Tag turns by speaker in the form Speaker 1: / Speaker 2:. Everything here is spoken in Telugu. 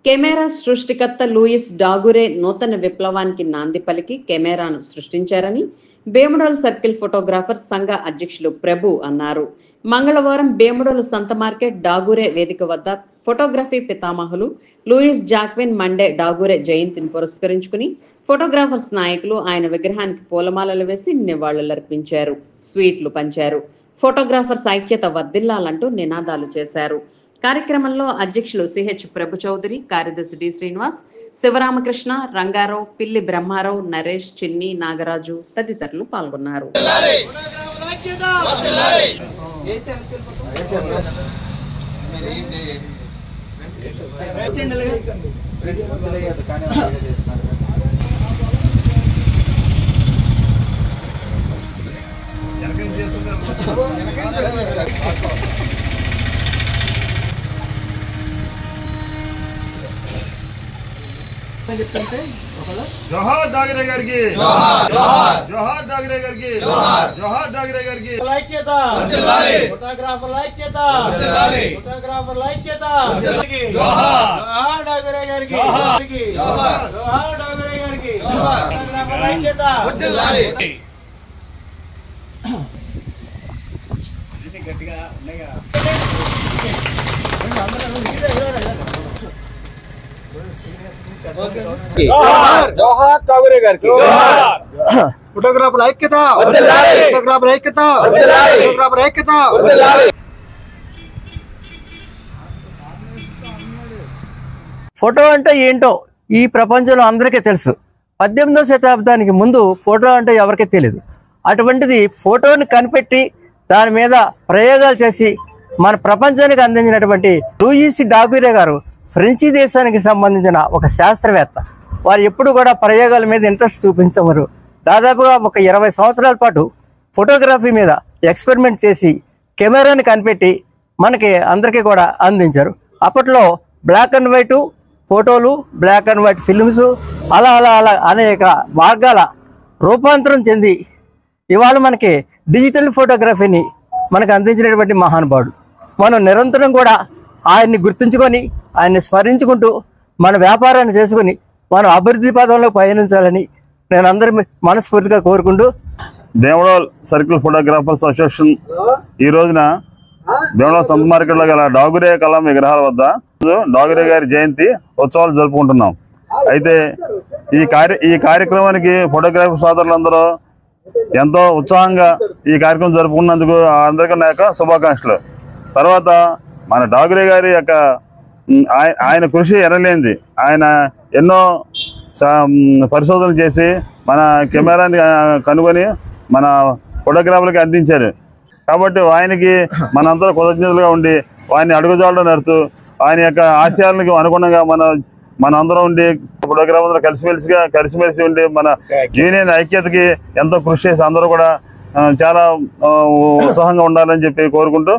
Speaker 1: కెమెరా సృష్టికర్త లూయిస్ డాగురే నూతన విప్లవానికి నాంది పలికి కెమెరాను సృష్టించారని బేముడోలు సర్కిల్ ఫోటోగ్రాఫర్ సంఘ అధ్యక్షులు ప్రభు అన్నారు. మంగళవారం బేముడోలు సంత మార్కెట్ డాగురే వేదిక వద్ద ఫోటోగ్రఫీ పితామహులు లూయిస్ జాక్విన్ మండే డాగురే జయంతిని పురస్కరించుకుని ఫోటోగ్రాఫర్స్ నాయకులు ఆయన విగ్రహానికి పూలమాలలు వేసి నివాళులర్పించారు, స్వీట్లు పంచారు. ఫోటోగ్రాఫర్స్ ఐక్యత వర్ధిల్లాలంటూ నినాదాలు చేశారు. కార్యక్రమంలో అధ్యక్షులు సిహెచ్ ప్రభు చౌదరి, కార్యదర్శి డి శ్రీనివాస్, శివరామకృష్ణ, రంగారావు, పిల్లి బ్రహ్మారావు, నరేష్, చిన్ని, నాగరాజు తదితరులు పాల్గొన్నారు.
Speaker 2: जोहार डागरे गाరికి जोहार जोहार जोहार डागरे गाరికి जोहार जोहार डागरे गाరికి
Speaker 3: ఐక్యత వర్ధిల్లాలి ఫోటోగ్రాఫర్ ఐక్యత వర్ధిల్లాలి ఫోటోగ్రాఫర్ ఐక్యత వర్ధిల్లాలి जोहार जोहार डागरे गाరికి जोहार जोहार डागरे गाరికి जोहार ఫోటోగ్రాఫర్ ఐక్యత వర్ధిల్లాలి ఇది గట్టిగా ఉన్నాయా
Speaker 4: जोहार डागरे गाరికి
Speaker 3: ఫోటోగ్రాఫర్ ఐక్యత ఫోటోగ్రాఫర్ ఐక్యత ఫోటోగ్రాఫర్ ఐక్యత
Speaker 5: ఫోటో అంటే ఏంటో ఈ ప్రపంచంలో అందరికీ తెలుసు. 18వ శతాబ్దానికి ముందు ఫోటో అంటే ఎవరికీ తెలియదు. అటువంటిది ఫోటోని కనిపెట్టి దాని మీద ప్రయోగాలు చేసి మన ప్రపంచానికి అందించినటువంటి లూయిస్ డాగురే గారు ఫ్రెంచి దేశానికి సంబంధించిన ఒక శాస్త్రవేత్త. వారు ఎప్పుడు కూడా ప్రయోగాల మీద ఇంట్రెస్ట్ చూపించవరు. దాదాపుగా ఒక 20 సంవత్సరాల పాటు ఫోటోగ్రఫీ మీద ఎక్స్పెరిమెంట్ చేసి కెమెరాని కనిపెట్టి మనకి అందరికీ కూడా అందించారు. అప్పట్లో బ్లాక్ అండ్ వైట్ ఫోటోలు, బ్లాక్ అండ్ వైట్ ఫిల్మ్స్ అలా అలా అలా అనేక మార్గాల రూపాంతరం చెంది ఇవాళ మనకి డిజిటల్ ఫోటోగ్రఫీని మనకు అందించినటువంటి మహానుభావుడు. మనం నిరంతరం కూడా ఆయన్ని గుర్తుంచుకొని ఆయన్ని స్మరించుకుంటూ మన వ్యాపారాన్ని చేసుకుని మనం అభివృద్ధి పదంలో పయనించాలని నేను అందరి మనస్ఫూర్తిగా కోరుకుంటూ
Speaker 2: బేముడోలు సర్కిల్ ఫోటోగ్రాఫర్స్ అసోసియేషన్ ఈ రోజున బేముడోలు సంత మార్కెట్ లో గల డాగురే కళాం విగ్రహాల వద్ద డాగురే గారి జయంతి ఉత్సవాలు జరుపుకుంటున్నాం. అయితే ఈ కార్యక్రమానికి ఫోటోగ్రఫీ సోదరులందరూ ఎంతో ఉత్సాహంగా ఈ కార్యక్రమం జరుపుకున్నందుకు అందరికీ నా యొక్క శుభాకాంక్షలు. తర్వాత మన డాగురే గారి యొక్క ఆయన కృషి ఎనలేనిది. ఆయన ఎన్నో పరిశోధనలు చేసి మన కెమెరాని కనుగొని మన ఫోటోగ్రాఫర్లకి అందించారు. కాబట్టి ఆయనకి మనందరూ కృతజ్ఞతలుగా ఉండి ఆయన్ని అడుగుజాడలో నడుతూ ఆయన యొక్క ఆశయాలకు అనుగుణంగా మనందరం ఉండి ఫోటోగ్రాఫర్లు కలిసిమెలిసి ఉండి మన యూనియన్ ఐక్యతకి ఎంతో కృషి చేసి అందరూ కూడా చాలా ఉత్సాహంగా ఉండాలని చెప్పి కోరుకుంటూ